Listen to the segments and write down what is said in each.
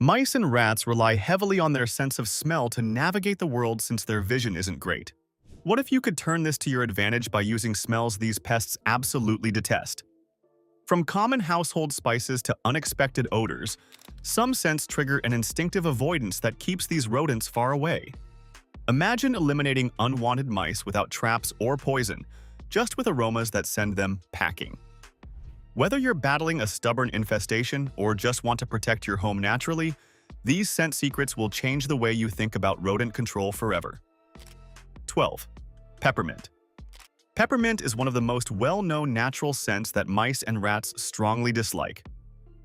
Mice and rats rely heavily on their sense of smell to navigate the world since their vision isn't great. What if you could turn this to your advantage by using smells these pests absolutely detest? From common household spices to unexpected odors, some scents trigger an instinctive avoidance that keeps these rodents far away. Imagine eliminating unwanted mice without traps or poison, just with aromas that send them packing. Whether you're battling a stubborn infestation or just want to protect your home naturally, these scent secrets will change the way you think about rodent control forever. 12. Peppermint. Peppermint is one of the most well-known natural scents that mice and rats strongly dislike.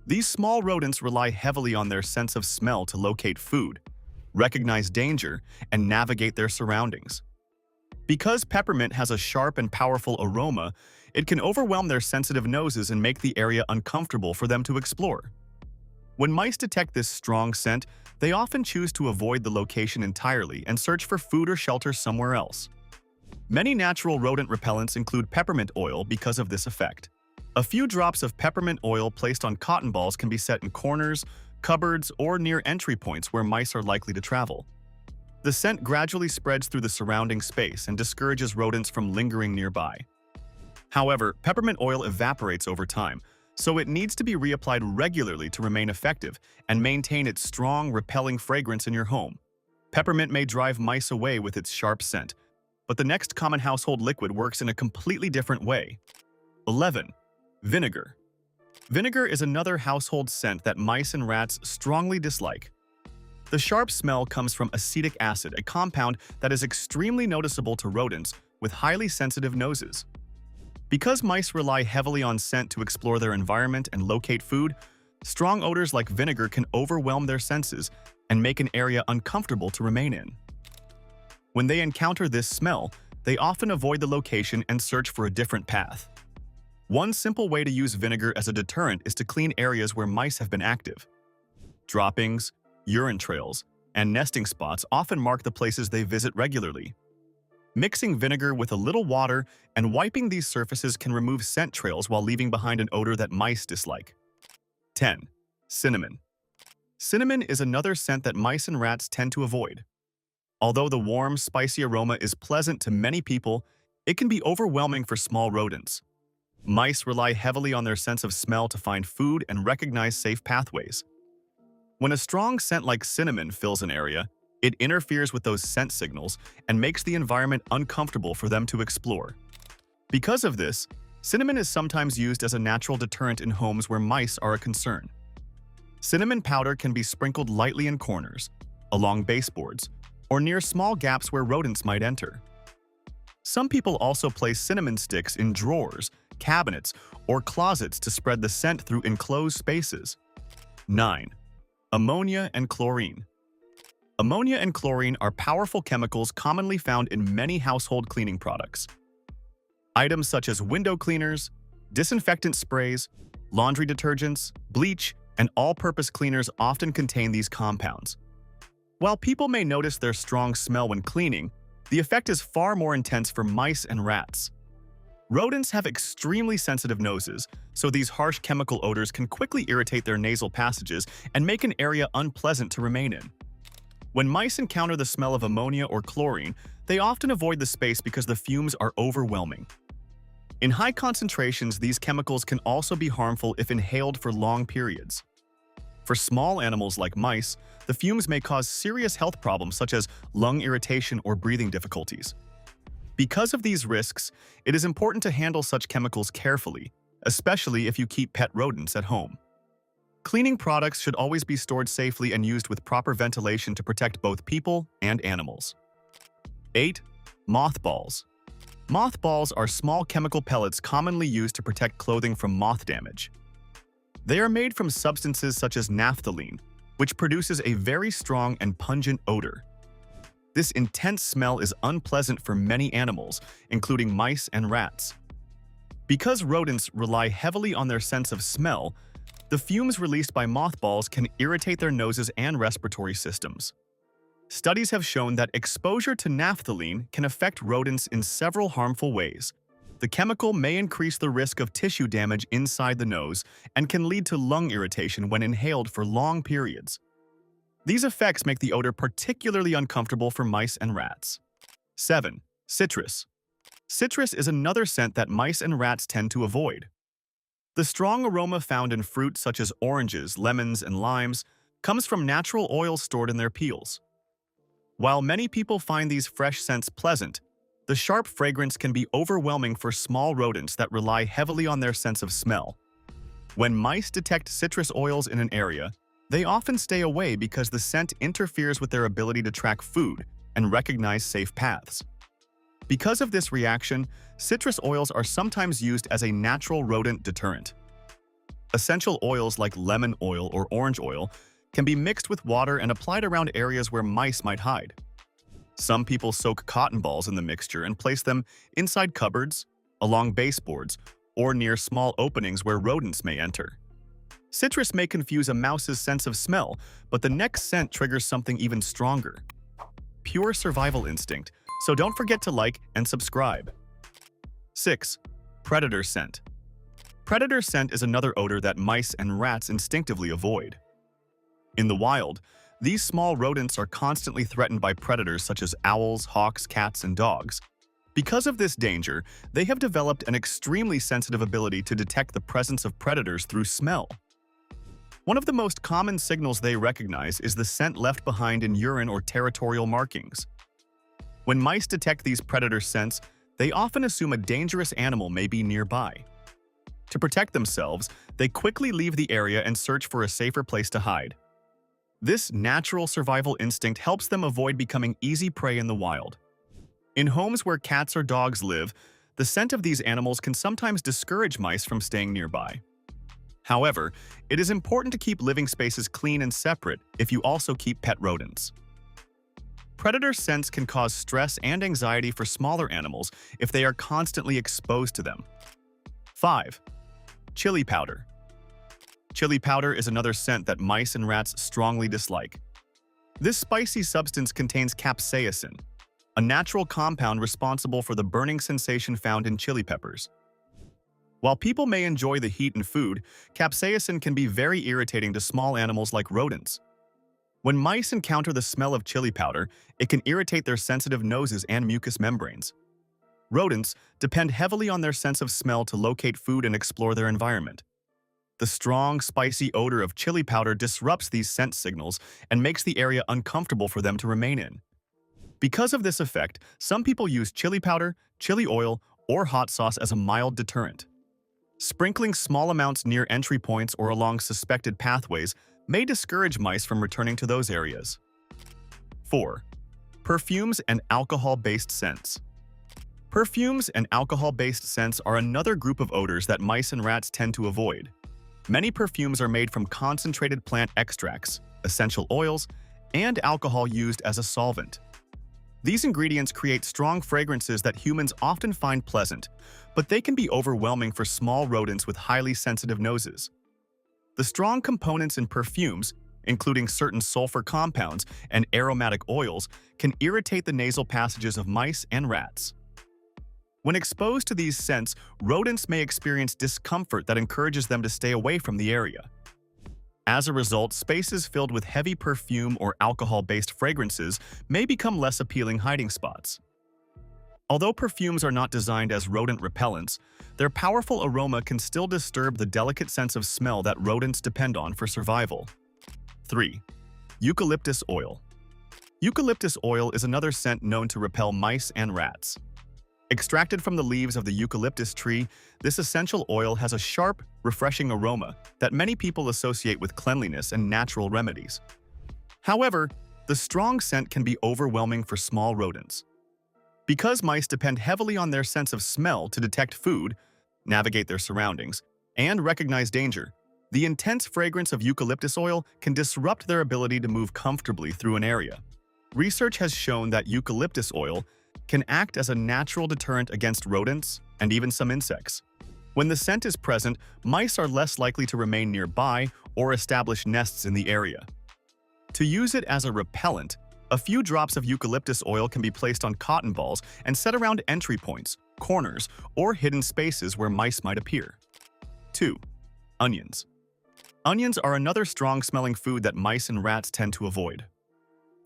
These small rodents rely heavily on their sense of smell to locate food, recognize danger, and navigate their surroundings. Because peppermint has a sharp and powerful aroma, it can overwhelm their sensitive noses and make the area uncomfortable for them to explore. When mice detect this strong scent, they often choose to avoid the location entirely and search for food or shelter somewhere else. Many natural rodent repellents include peppermint oil because of this effect. A few drops of peppermint oil placed on cotton balls can be set in corners, cupboards, or near entry points where mice are likely to travel. The scent gradually spreads through the surrounding space and discourages rodents from lingering nearby. However, peppermint oil evaporates over time, so it needs to be reapplied regularly to remain effective and maintain its strong, repelling fragrance in your home. Peppermint may drive mice away with its sharp scent, but the next common household liquid works in a completely different way. 11. Vinegar. Vinegar is another household scent that mice and rats strongly dislike. The sharp smell comes from acetic acid, a compound that is extremely noticeable to rodents with highly sensitive noses. Because mice rely heavily on scent to explore their environment and locate food, strong odors like vinegar can overwhelm their senses and make an area uncomfortable to remain in. When they encounter this smell, they often avoid the location and search for a different path. One simple way to use vinegar as a deterrent is to clean areas where mice have been active. Droppings, urine trails, and nesting spots often mark the places they visit regularly. Mixing vinegar with a little water and wiping these surfaces can remove scent trails while leaving behind an odor that mice dislike. 10. Cinnamon. Cinnamon is another scent that mice and rats tend to avoid. Although the warm, spicy aroma is pleasant to many people, it can be overwhelming for small rodents. Mice rely heavily on their sense of smell to find food and recognize safe pathways. When a strong scent like cinnamon fills an area, it interferes with those scent signals and makes the environment uncomfortable for them to explore. Because of this, cinnamon is sometimes used as a natural deterrent in homes where mice are a concern. Cinnamon powder can be sprinkled lightly in corners, along baseboards, or near small gaps where rodents might enter. Some people also place cinnamon sticks in drawers, cabinets, or closets to spread the scent through enclosed spaces. 9. Ammonia and chlorine. Ammonia and chlorine are powerful chemicals commonly found in many household cleaning products. Items such as window cleaners, disinfectant sprays, laundry detergents, bleach, and all-purpose cleaners often contain these compounds. While people may notice their strong smell when cleaning, the effect is far more intense for mice and rats. Rodents have extremely sensitive noses, so these harsh chemical odors can quickly irritate their nasal passages and make an area unpleasant to remain in. When mice encounter the smell of ammonia or chlorine, they often avoid the space because the fumes are overwhelming. In high concentrations, these chemicals can also be harmful if inhaled for long periods. For small animals like mice, the fumes may cause serious health problems such as lung irritation or breathing difficulties. Because of these risks, it is important to handle such chemicals carefully, especially if you keep pet rodents at home. Cleaning products should always be stored safely and used with proper ventilation to protect both people and animals. 8. Mothballs. Mothballs are small chemical pellets commonly used to protect clothing from moth damage. They are made from substances such as naphthalene, which produces a very strong and pungent odor. This intense smell is unpleasant for many animals, including mice and rats. Because rodents rely heavily on their sense of smell, the fumes released by mothballs can irritate their noses and respiratory systems. Studies have shown that exposure to naphthalene can affect rodents in several harmful ways. The chemical may increase the risk of tissue damage inside the nose and can lead to lung irritation when inhaled for long periods. These effects make the odor particularly uncomfortable for mice and rats. 7. Citrus. Citrus is another scent that mice and rats tend to avoid. The strong aroma found in fruits such as oranges, lemons, and limes comes from natural oils stored in their peels. While many people find these fresh scents pleasant, the sharp fragrance can be overwhelming for small rodents that rely heavily on their sense of smell. When mice detect citrus oils in an area, they often stay away because the scent interferes with their ability to track food and recognize safe paths. Because of this reaction, citrus oils are sometimes used as a natural rodent deterrent. Essential oils like lemon oil or orange oil can be mixed with water and applied around areas where mice might hide. Some people soak cotton balls in the mixture and place them inside cupboards, along baseboards, or near small openings where rodents may enter. Citrus may confuse a mouse's sense of smell, but the next scent triggers something even stronger. Pure survival instinct, so don't forget to like and subscribe. 6. Predator scent. Predator scent is another odor that mice and rats instinctively avoid. In the wild, these small rodents are constantly threatened by predators such as owls, hawks, cats, and dogs. Because of this danger, they have developed an extremely sensitive ability to detect the presence of predators through smell. One of the most common signals they recognize is the scent left behind in urine or territorial markings. When mice detect these predator scents, they often assume a dangerous animal may be nearby. To protect themselves, they quickly leave the area and search for a safer place to hide. This natural survival instinct helps them avoid becoming easy prey in the wild. In homes where cats or dogs live, the scent of these animals can sometimes discourage mice from staying nearby. However, it is important to keep living spaces clean and separate if you also keep pet rodents. Predator scents can cause stress and anxiety for smaller animals if they are constantly exposed to them. 5. Chili powder. Chili powder is another scent that mice and rats strongly dislike. This spicy substance contains capsaicin, a natural compound responsible for the burning sensation found in chili peppers. While people may enjoy the heat in food, capsaicin can be very irritating to small animals like rodents. When mice encounter the smell of chili powder, it can irritate their sensitive noses and mucous membranes. Rodents depend heavily on their sense of smell to locate food and explore their environment. The strong, spicy odor of chili powder disrupts these scent signals and makes the area uncomfortable for them to remain in. Because of this effect, some people use chili powder, chili oil, or hot sauce as a mild deterrent. Sprinkling small amounts near entry points or along suspected pathways may discourage mice from returning to those areas. 4. Perfumes and alcohol-based scents. Perfumes and alcohol-based scents are another group of odors that mice and rats tend to avoid. Many perfumes are made from concentrated plant extracts, essential oils, and alcohol used as a solvent. These ingredients create strong fragrances that humans often find pleasant, but they can be overwhelming for small rodents with highly sensitive noses. The strong components in perfumes, including certain sulfur compounds and aromatic oils, can irritate the nasal passages of mice and rats. When exposed to these scents, rodents may experience discomfort that encourages them to stay away from the area. As a result, spaces filled with heavy perfume or alcohol-based fragrances may become less appealing hiding spots. Although perfumes are not designed as rodent repellents, their powerful aroma can still disturb the delicate sense of smell that rodents depend on for survival. 3. Eucalyptus oil. Eucalyptus oil is another scent known to repel mice and rats. Extracted from the leaves of the eucalyptus tree, this essential oil has a sharp, refreshing aroma that many people associate with cleanliness and natural remedies. However, the strong scent can be overwhelming for small rodents. Because mice depend heavily on their sense of smell to detect food, navigate their surroundings, and recognize danger, the intense fragrance of eucalyptus oil can disrupt their ability to move comfortably through an area. Research has shown that eucalyptus oil can act as a natural deterrent against rodents and even some insects. When the scent is present, mice are less likely to remain nearby or establish nests in the area. To use it as a repellent, a few drops of eucalyptus oil can be placed on cotton balls and set around entry points, corners, or hidden spaces where mice might appear. 2. Onions. Onions are another strong-smelling food that mice and rats tend to avoid.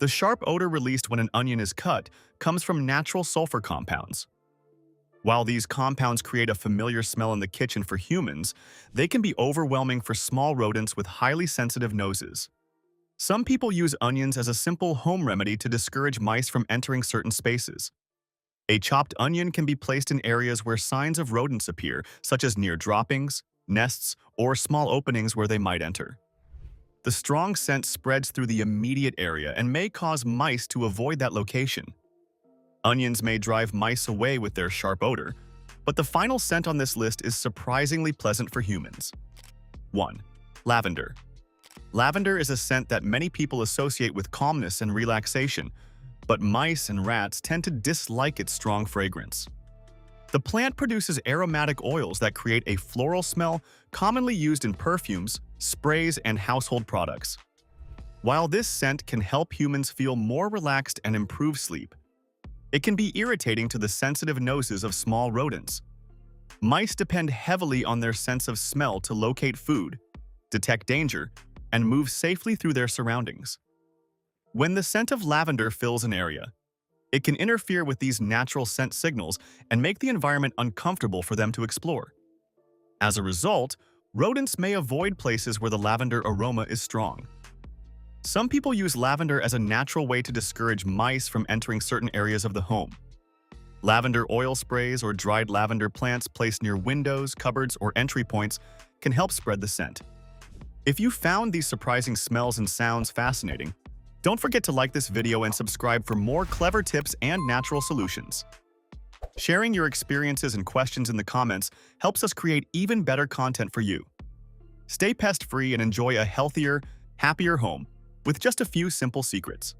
The sharp odor released when an onion is cut comes from natural sulfur compounds. While these compounds create a familiar smell in the kitchen for humans, they can be overwhelming for small rodents with highly sensitive noses. Some people use onions as a simple home remedy to discourage mice from entering certain spaces. A chopped onion can be placed in areas where signs of rodents appear, such as near droppings, nests, or small openings where they might enter. The strong scent spreads through the immediate area and may cause mice to avoid that location. Onions may drive mice away with their sharp odor, but the final scent on this list is surprisingly pleasant for humans. 1. Lavender. Lavender is a scent that many people associate with calmness and relaxation, but mice and rats tend to dislike its strong fragrance. The plant produces aromatic oils that create a floral smell commonly used in perfumes, sprays, and household products. While this scent can help humans feel more relaxed and improve sleep, it can be irritating to the sensitive noses of small rodents. Mice depend heavily on their sense of smell to locate food, detect danger, and move safely through their surroundings. When the scent of lavender fills an area, it can interfere with these natural scent signals and make the environment uncomfortable for them to explore. As a result, rodents may avoid places where the lavender aroma is strong. Some people use lavender as a natural way to discourage mice from entering certain areas of the home. Lavender oil sprays or dried lavender plants placed near windows, cupboards, or entry points can help spread the scent. If you found these surprising smells and sounds fascinating, don't forget to like this video and subscribe for more clever tips and natural solutions. Sharing your experiences and questions in the comments helps us create even better content for you. Stay pest-free and enjoy a healthier, happier home with just a few simple secrets.